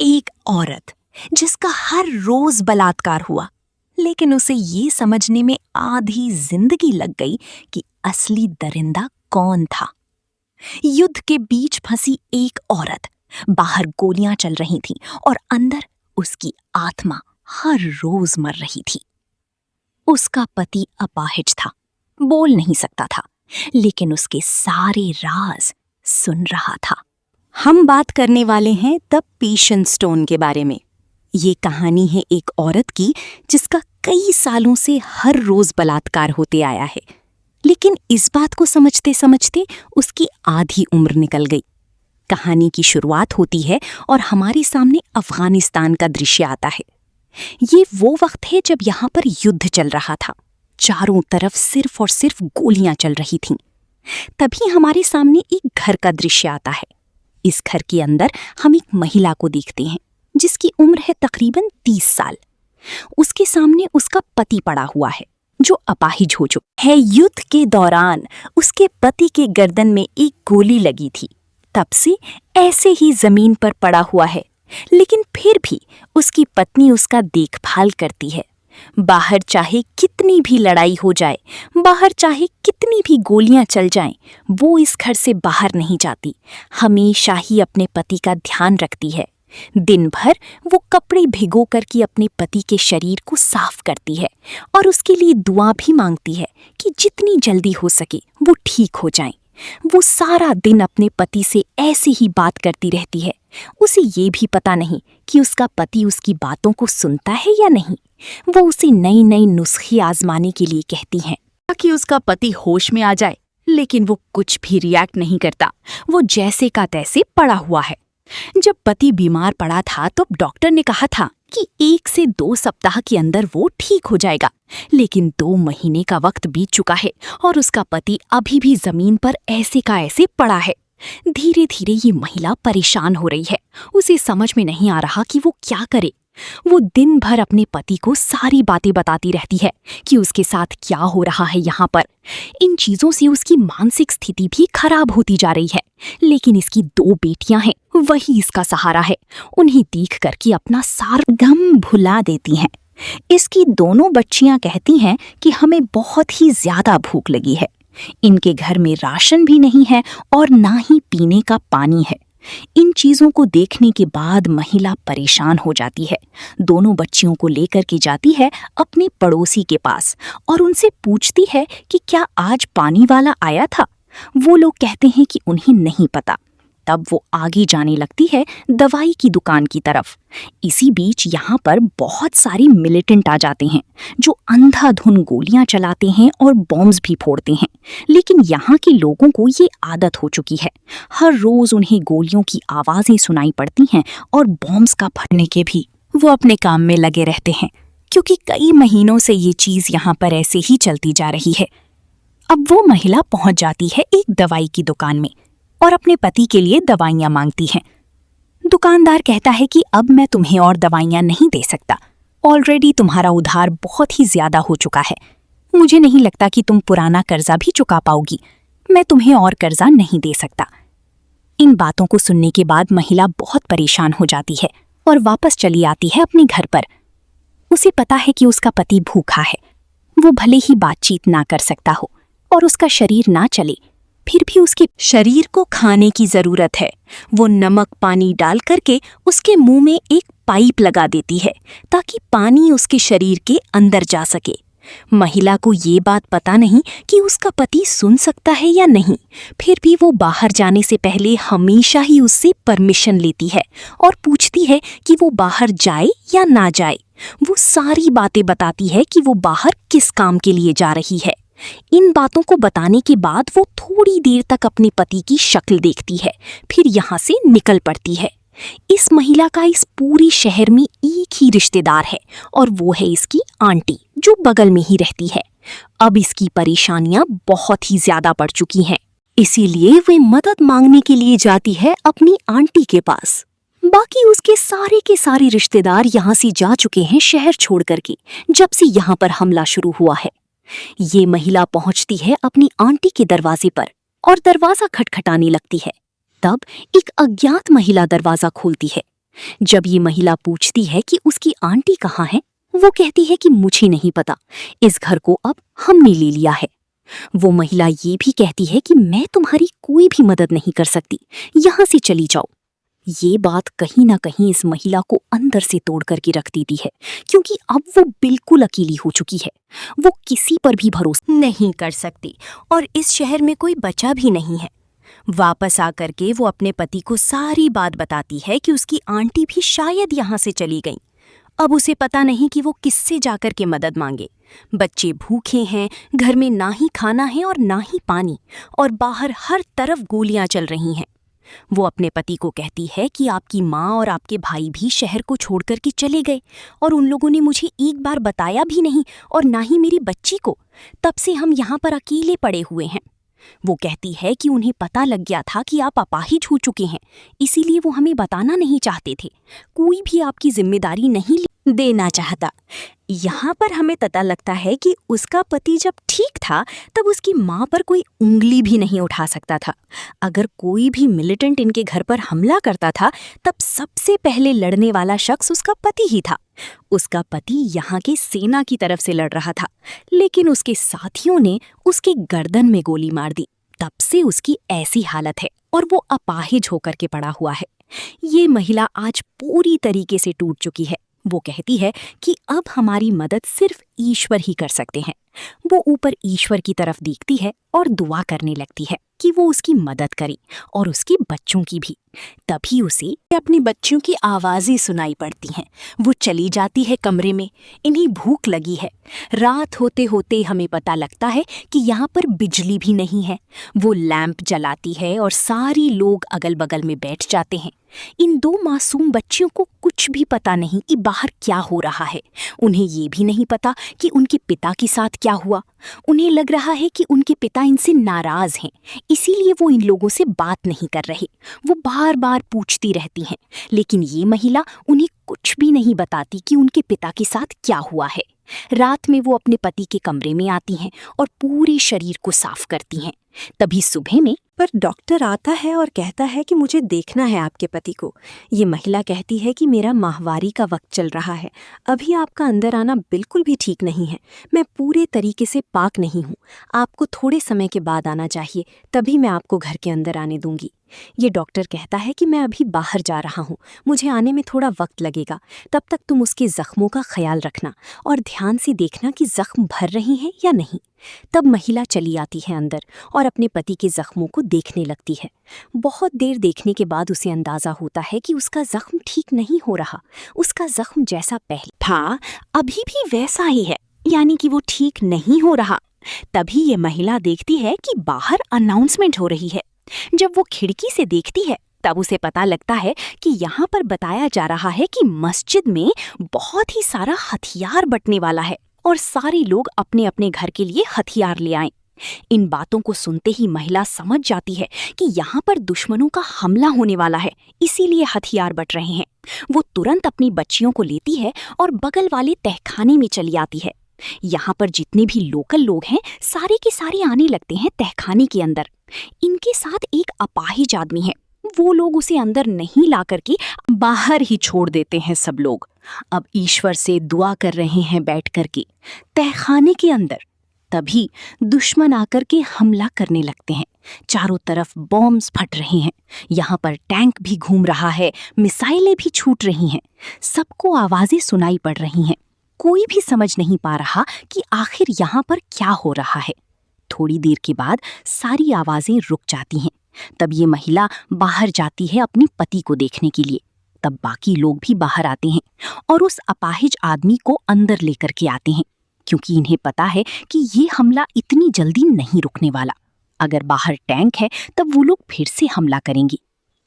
एक औरत जिसका हर रोज बलात्कार हुआ, लेकिन उसे ये समझने में आधी जिंदगी लग गई कि असली दरिंदा कौन था। युद्ध के बीच फंसी एक औरत, बाहर गोलियां चल रही थीं और अंदर उसकी आत्मा हर रोज मर रही थी। उसका पति अपाहिज था, बोल नहीं सकता था, लेकिन उसके सारे राज सुन रहा था। हम बात करने वाले हैं द पेशेंस स्टोन के बारे में। ये कहानी है एक औरत की जिसका कई सालों से हर रोज बलात्कार होते आया है, लेकिन इस बात को समझते समझते उसकी आधी उम्र निकल गई। कहानी की शुरुआत होती है और हमारे सामने अफगानिस्तान का दृश्य आता है। ये वो वक्त है जब यहाँ पर युद्ध चल रहा था। चारों तरफ सिर्फ और सिर्फ गोलियां चल रही थीं। तभी हमारे सामने एक घर का दृश्य आता है। इस घर के अंदर हम एक महिला को देखते हैं जिसकी उम्र है तकरीबन 30 साल। उसके सामने उसका पति पड़ा हुआ है जो अपाहिज हो चुका है। युद्ध के दौरान उसके पति के गर्दन में एक गोली लगी थी। तब से ऐसे ही जमीन पर पड़ा हुआ है, लेकिन फिर भी उसकी पत्नी उसका देखभाल करती है। बाहर चाहे कितनी भी लड़ाई हो जाए, बाहर चाहे कितनी भी गोलियां चल जाएं, वो इस घर से बाहर नहीं जाती। हमेशा ही अपने पति का ध्यान रखती है। दिन भर वो कपड़े भिगो कर के अपने पति के शरीर को साफ करती है और उसके लिए दुआ भी मांगती है कि जितनी जल्दी हो सके वो ठीक हो जाएं। वो सारा दिन अपने पति से ऐसे ही बात करती रहती है। उसे ये भी पता नहीं कि उसका पति उसकी बातों को सुनता है या नहीं। वो उसे नई नई नुस्खे आजमाने के लिए कहती हैं ताकि उसका पति होश में आ जाए, लेकिन वो कुछ भी रिएक्ट नहीं करता। वो जैसे का तैसे पड़ा हुआ है। जब पति बीमार पड़ा था तो डॉक्टर ने कहा था कि 1 से 2 सप्ताह के अंदर वो ठीक हो जाएगा, लेकिन 2 महीने का वक्त बीत चुका है और उसका पति अभी भी जमीन पर ऐसे का ऐसे पड़ा है। धीरे धीरे ये महिला परेशान हो रही है। उसे समझ में नहीं आ रहा कि वो क्या करे। वो दिन भर अपने पति को सारी बातें बताती रहती है कि उसके साथ क्या हो रहा है यहाँ पर। इन चीजों से उसकी मानसिक स्थिति भी खराब होती जा रही है, लेकिन इसकी 2 बेटियां हैं, वही इसका सहारा है। उन्हें देख करके अपना सारा गम भुला देती हैं। इसकी दोनों बच्चियां कहती हैं कि हमें बहुत ही ज्यादा भूख लगी है। इनके घर में राशन भी नहीं है और ना ही पीने का पानी है। इन चीजों को देखने के बाद महिला परेशान हो जाती है। दोनों बच्चियों को लेकर के जाती है अपने पड़ोसी के पास और उनसे पूछती है कि क्या आज पानी वाला आया था। वो लोग कहते हैं कि उन्हें नहीं पता। तब वो आगे जाने लगती है दवाई की दुकान की तरफ। इसी बीच यहाँ पर बहुत सारी मिलिटेंट आ जाते हैं जो अंधाधुन गोलियां चलाते हैं और बॉम्ब्स भी फोड़ते हैं, लेकिन यहाँ के लोगों को ये आदत हो चुकी है। हर रोज उन्हें गोलियों की आवाजें सुनाई पड़ती हैं और बॉम्ब्स का फटने के भी वो अपने काम में लगे रहते हैं, क्योंकि कई महीनों से ये चीज यहाँ पर ऐसे ही चलती जा रही है। अब वो महिला पहुंच जाती है एक दवाई की दुकान में और अपने पति के लिए दवाइयां मांगती हैं। दुकानदार कहता है कि अब मैं तुम्हें और दवाइयां नहीं दे सकता। ऑलरेडी तुम्हारा उधार बहुत ही ज्यादा हो चुका है। मुझे नहीं लगता कि तुम पुराना कर्जा भी चुका पाओगी। मैं तुम्हें और कर्जा नहीं दे सकता। इन बातों को सुनने के बाद महिला बहुत परेशान हो जाती है और वापस चली आती है अपने घर पर। उसे पता है कि उसका पति भूखा है। वो भले ही बातचीत ना कर सकता हो और उसका शरीर ना चले, फिर भी उसके शरीर को खाने की जरूरत है। वो नमक पानी डाल करके उसके मुंह में एक पाइप लगा देती है ताकि पानी उसके शरीर के अंदर जा सके। महिला को ये बात पता नहीं कि उसका पति सुन सकता है या नहीं, फिर भी वो बाहर जाने से पहले हमेशा ही उससे परमिशन लेती है और पूछती है कि वो बाहर जाए या ना जाए। वो सारी बातें बताती है कि वो बाहर किस काम के लिए जा रही है। इन बातों को बताने के बाद वो थोड़ी देर तक अपने पति की शक्ल देखती है, फिर यहाँ से निकल पड़ती है। इस महिला का इस पूरी शहर में एक ही रिश्तेदार है और वो है इसकी आंटी जो बगल में ही रहती है। अब इसकी परेशानियां बहुत ही ज्यादा बढ़ चुकी हैं, इसीलिए वे मदद मांगने के लिए जाती है अपनी आंटी के पास। बाकी उसके सारे के सारे रिश्तेदार यहाँ से जा चुके हैं शहर छोड़ करके, जब से यहाँ पर हमला शुरू हुआ है। ये महिला पहुंचती है अपनी आंटी के दरवाजे पर और दरवाजा खटखटाने लगती है। तब एक अज्ञात महिला दरवाजा खोलती है जब ये महिला पूछती है कि उसकी आंटी कहाँ है, वो कहती है कि मुझे नहीं पता, इस घर को अब हमने ले लिया है। वो महिला ये भी कहती है कि मैं तुम्हारी कोई भी मदद नहीं कर सकती, यहाँ से चली जाओ। ये बात कहीं ना कहीं इस महिला को अंदर से तोड़ करके रख देती है, क्योंकि अब वो बिल्कुल अकेली हो चुकी है। वो किसी पर भी भरोसा नहीं कर सकती और इस शहर में कोई बचा भी नहीं है। वापस आकर के वो अपने पति को सारी बात बताती है कि उसकी आंटी भी शायद यहाँ से चली गई। अब उसे पता नहीं कि वो किससे जाकर के मदद मांगे। बच्चे भूखे हैं, घर में ना ही खाना है और ना ही पानी, और बाहर हर तरफ गोलियां चल रही हैं। वो अपने पति को कहती है कि आपकी माँ और आपके भाई भी शहर को छोड़कर के चले गए और उन लोगों ने मुझे एक बार बताया भी नहीं, और ना ही मेरी बच्ची को। तब से हम यहाँ पर अकेले पड़े हुए हैं। वो कहती है कि उन्हें पता लग गया था कि आप अपाहिज हो चुके हैं, इसीलिए वो हमें बताना नहीं चाहते थे। कोई भी आपकी जिम्मेदारी नहीं देना चाहता। यहाँ पर हमें पता लगता है कि उसका पति जब ठीक था तब उसकी माँ पर कोई उंगली भी नहीं उठा सकता था। अगर कोई भी मिलिटेंट इनके घर पर हमला करता था तब सबसे पहले लड़ने वाला शख्स उसका पति ही था। उसका पति यहाँ के सेना की तरफ से लड़ रहा था, लेकिन उसके साथियों ने उसके गर्दन में गोली मार दी। तब से उसकी ऐसी हालत है और वो अपाहिज होकर के पड़ा हुआ है। ये महिला आज पूरी तरीके से टूट चुकी है। वो कहती है कि अब हमारी मदद सिर्फ ईश्वर ही कर सकते हैं। वो ऊपर ईश्वर की तरफ देखती है और दुआ करने लगती है कि वो उसकी मदद करे और उसके बच्चों की भी। तभी उसे अपने बच्चों की आवाज़ें सुनाई पड़ती हैं। वो चली जाती है कमरे में। इन्हें भूख लगी है। रात होते होते हमें पता लगता है कि यहाँ पर बिजली भी नहीं है। वो लैंप जलाती है और सारी लोग अगल बगल में बैठ जाते हैं। इन दो मासूम बच्चियों को कुछ भी पता नहीं कि बाहर क्या हो रहा है। उन्हें ये भी नहीं पता कि उनके पिता के साथ क्या हुआ। उन्हें लग रहा है कि उनके पिता इनसे नाराज हैं, इसीलिए वो इन लोगों से बात नहीं कर रहे। वो बार बार पूछती रहती हैं, लेकिन ये महिला उन्हें कुछ भी नहीं बताती कि उनके पिता के साथ क्या हुआ है। रात में वो अपने पति के कमरे में आती हैं और पूरे शरीर को साफ करती हैं। तभी सुबह में पर डॉक्टर आता है और कहता है कि मुझे देखना है आपके पति को। ये महिला कहती है कि मेरा माहवारी का वक्त चल रहा है, अभी आपका अंदर आना बिल्कुल भी ठीक नहीं है। मैं पूरे तरीके से पाक नहीं हूँ। आपको थोड़े समय के बाद आना चाहिए, तभी मैं आपको घर के अंदर आने दूंगी। ये डॉक्टर कहता है कि मैं अभी बाहर जा रहा हूँ, मुझे आने में थोड़ा वक्त लगेगा। तब तक तुम उसके जख्मों का ख्याल रखना और ध्यान से देखना कि जख्म भर रही हैं या नहीं। तब महिला चली आती है अंदर और अपने पति के जख्मों को देखने लगती है। बहुत देर देखने के बाद उसे अंदाजा होता है कि उसका जख्म ठीक नहीं हो रहा। उसका जख्म जैसा पहले था अभी भी वैसा ही है, यानी कि वो ठीक नहीं हो रहा। तभी ये महिला देखती है कि बाहर अनाउंसमेंट हो रही है। जब वो खिड़की से देखती है तब उसे पता लगता है कि यहाँ पर बताया जा रहा है कि मस्जिद में बहुत ही सारा हथियार बटने वाला है और सारे लोग अपने अपने घर के लिए हथियार ले आएं। इन बातों को सुनते ही महिला समझ जाती है कि यहाँ पर दुश्मनों का हमला होने वाला है, इसीलिए हथियार बट रहे हैं। वो तुरंत अपनी बच्चियों को लेती है और बगल वाले तहखाने में चली आती है। यहाँ पर जितने भी लोकल लोग हैं सारे के सारे आने लगते हैं तहखाने के अंदर। इनके साथ एक अपाहिज आदमी है। वो लोग उसे अंदर नहीं ला करके बाहर ही छोड़ देते हैं सब लोग। अब ईश्वर से दुआ कर रहे हैं बैठ करके तहखाने के अंदर। तभी दुश्मन आकर के हमला करने लगते हैं। चारों तरफ बॉम्ब्स फट रहे हैं। यहाँ पर टैंक भी घूम रहा है, मिसाइलें भी छूट रही हैं। सबको आवाजें सुनाई पड़ रही हैं। कोई भी समझ नहीं पा रहा कि आखिर यहाँ पर क्या हो रहा है। थोड़ी देर के बाद सारी आवाजें रुक जाती हैं। तब ये महिला बाहर जाती है अपने पति को देखने के लिए। तब बाकी लोग भी बाहर आते हैं और उस अपाहिज आदमी को अंदर लेकर के आते हैं, क्योंकि इन्हें पता है कि ये हमला इतनी जल्दी नहीं रुकने वाला। अगर बाहर टैंक है तब वो लोग फिर से हमला करेंगे।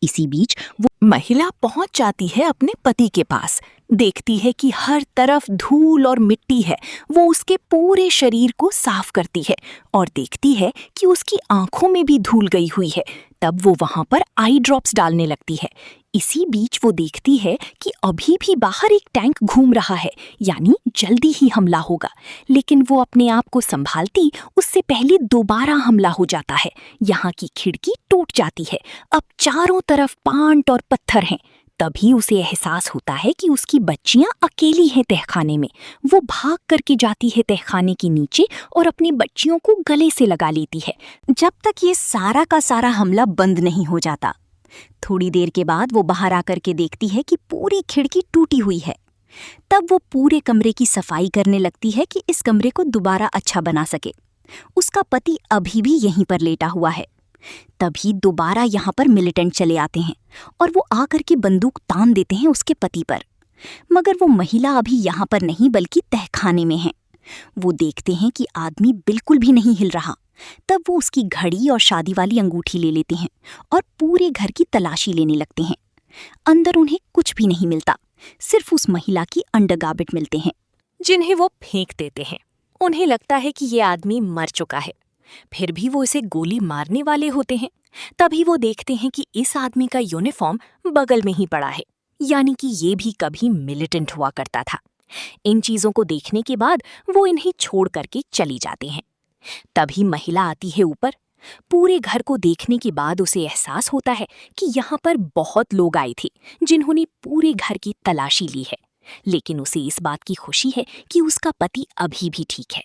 इसी बीच वो महिला पहुंच जाती है अपने पति के पास। देखती है कि हर तरफ धूल और मिट्टी है। वो उसके पूरे शरीर को साफ करती है और देखती है कि उसकी आंखों में भी धूल गई हुई है। तब वो वहां पर आई ड्रॉप्स डालने लगती है। इसी बीच वो देखती है कि अभी भी बाहर एक टैंक घूम रहा है, यानी जल्दी ही हमला होगा। लेकिन वो अपने आप को संभालती उससे पहले दोबारा हमला हो जाता है। यहाँ की खिड़की टूट जाती है। अब चारों तरफ पांट और पत्थर हैं। तभी उसे एहसास होता है कि उसकी बच्चियां अकेली हैं तहखाने में। वो भाग करके जाती है तहखाने के नीचे और अपनी बच्चियों को गले से लगा लेती है, जब तक ये सारा का सारा हमला बंद नहीं हो जाता। थोड़ी देर के बाद वो बाहर आकर के देखती है कि पूरी खिड़की टूटी हुई है। तब वो पूरे कमरे की सफाई करने लगती है कि इस कमरे को दोबारा अच्छा बना सके। उसका पति अभी भी यहीं पर लेटा हुआ है। तभी दोबारा यहाँ पर मिलिटेंट चले आते हैं और वो आकर के बंदूक तान देते हैं उसके पति पर। मगर वो महिला अभी यहाँ पर नहीं बल्कि तहखाने में है। वो देखते हैं कि आदमी बिल्कुल भी नहीं हिल रहा। तब वो उसकी घड़ी और शादी वाली अंगूठी ले लेते हैं और पूरे घर की तलाशी लेने लगते हैं। अंदर उन्हें कुछ भी नहीं मिलता, सिर्फ उस महिला की अंडरगार्मेंट मिलते हैं, जिन्हें वो फेंक देते हैं। उन्हें लगता है कि ये आदमी मर चुका है, फिर भी वो इसे गोली मारने वाले होते हैं। तभी वो देखते हैं कि इस आदमी का यूनिफॉर्म बगल में ही पड़ा है, यानी कि ये भी कभी मिलिटेंट हुआ करता था। इन चीजों को देखने के बाद वो इन्हें छोड़ करके चली जाते हैं। तभी महिला आती है ऊपर। पूरे घर को देखने के बाद उसे एहसास होता है कि यहाँ पर बहुत लोग आए थे जिन्होंने पूरे घर की तलाशी ली है, लेकिन उसे इस बात की खुशी है कि उसका पति अभी भी ठीक है।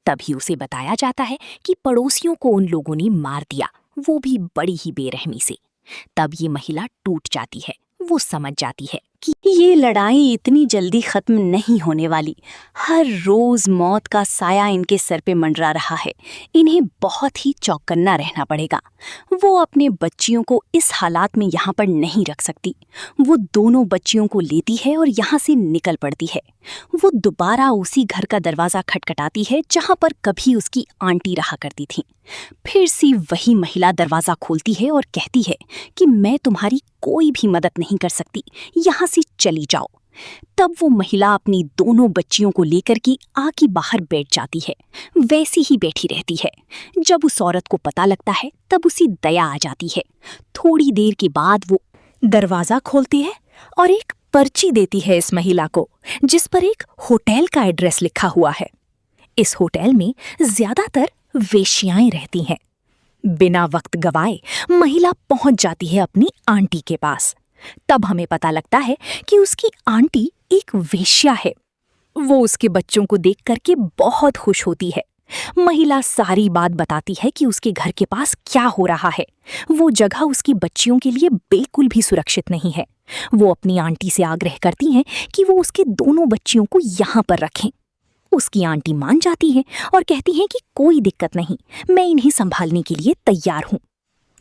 तभी उसे बताया जाता है कि पड़ोसियों को उन लोगों ने मार दिया, वो भी बड़ी ही बेरहमी से। तब ये महिला टूट जाती है। वो समझ जाती है कि ये लड़ाई इतनी जल्दी खत्म नहीं होने वाली। हर रोज मौत का साया इनके सर पे मंडरा रहा है। इन्हें बहुत ही चौकन्ना रहना पड़ेगा। वो अपने बच्चियों को इस हालात में यहाँ पर नहीं रख सकती। वो दोनों बच्चियों को लेती है और यहाँ से निकल पड़ती है। वो दोबारा उसी घर का दरवाज़ा खटखटाती है जहाँ पर कभी उसकी आंटी रहा करती थी। फिर से वही महिला दरवाज़ा खोलती है और कहती है कि मैं तुम्हारी कोई भी मदद नहीं कर सकती, यहाँ से चली जाओ। तब वो महिला अपनी दोनों बच्चियों को लेकर के आके बाहर बैठ जाती है। वैसी ही बैठी रहती है। जब उस औरत को पता लगता है तब उसे दया आ जाती है। थोड़ी देर के बाद वो दरवाज़ा खोलती है और एक पर्ची देती है इस महिला को, जिस पर एक होटल का एड्रेस लिखा हुआ है। इस होटल में ज्यादातर वेश्याएं रहती हैं। बिना वक्त गवाए महिला पहुंच जाती है अपनी आंटी के पास। तब हमें पता लगता है कि उसकी आंटी एक वेश्या है। वो उसके बच्चों को देख करके बहुत खुश होती है। महिला सारी बात बताती है कि उसके घर के पास क्या हो रहा है। वो जगह उसकी बच्चियों के लिए बिल्कुल भी सुरक्षित नहीं है। वो अपनी आंटी से आग्रह करती हैं कि वो उसके दोनों बच्चियों को यहाँ पर रखें। उसकी आंटी मान जाती है और कहती है कि कोई दिक्कत नहीं, मैं इन्हें संभालने के लिए तैयार हूँ।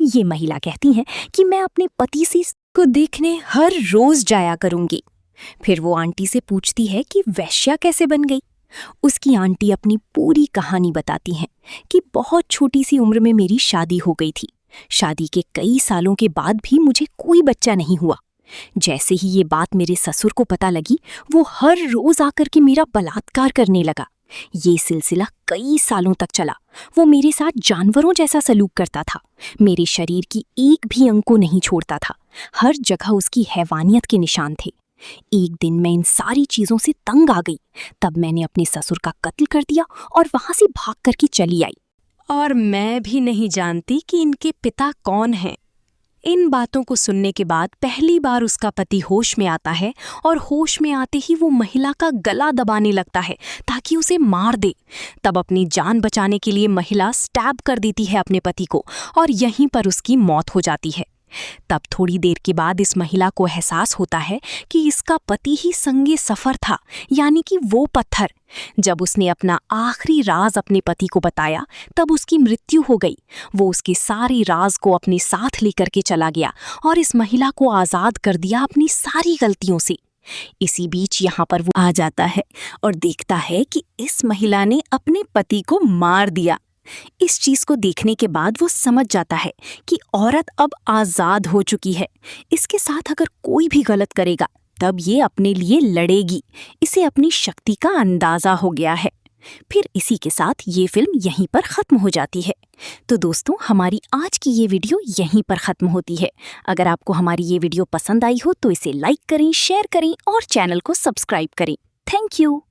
ये महिला कहती है कि मैं अपने पति से इसको देखने हर रोज जाया करूंगी। फिर वो आंटी से पूछती है कि वेश्या कैसे बन गई। उसकी आंटी अपनी पूरी कहानी बताती हैं कि बहुत छोटी सी उम्र में मेरी शादी हो गई थी। शादी के कई सालों के बाद भी मुझे कोई बच्चा नहीं हुआ। जैसे ही ये बात मेरे ससुर को पता लगी, वो हर रोज आकर के मेरा बलात्कार करने लगा। ये सिलसिला कई सालों तक चला। वो मेरे साथ जानवरों जैसा सलूक करता था। मेरे शरीर की एक भी अंग को नहीं छोड़ता था। हर जगह उसकी हैवानियत के निशान थे। एक दिन मैं इन सारी चीजों से तंग आ गई। तब मैंने अपने ससुर का कत्ल कर दिया और वहां से भाग करके चली आई। और मैं भी नहीं जानती कि इनके पिता कौन हैं। इन बातों को सुनने के बाद पहली बार उसका पति होश में आता है और होश में आते ही वो महिला का गला दबाने लगता है ताकि उसे मार दे। तब अपनी जान बचाने के लिए महिला स्टैब कर देती है अपने पति को और यहीं पर उसकी मौत हो जाती है। तब थोड़ी देर के बाद इस महिला को एहसास होता है कि इसका पति ही संगे सफर था, यानी कि वो पत्थर। जब उसने अपना आखिरी राज अपने पति को बताया तब उसकी मृत्यु हो गई। वो उसके सारे राज को अपने साथ लेकर के चला गया और इस महिला को आज़ाद कर दिया अपनी सारी गलतियों से। इसी बीच यहाँ पर वो आ जाता है और देखता है कि इस महिला ने अपने पति को मार दिया। इस चीज को देखने के बाद वो समझ जाता है कि औरत अब आजाद हो चुकी है। इसके साथ अगर कोई भी गलत करेगा तब ये अपने लिए लड़ेगी। इसे अपनी शक्ति का अंदाजा हो गया है। फिर इसी के साथ ये फिल्म यहीं पर खत्म हो जाती है। तो दोस्तों, हमारी आज की ये वीडियो यहीं पर खत्म होती है। अगर आपको हमारी ये वीडियो पसंद आई हो तो इसे लाइक करें, शेयर करें और चैनल को सब्सक्राइब करें। Thank you.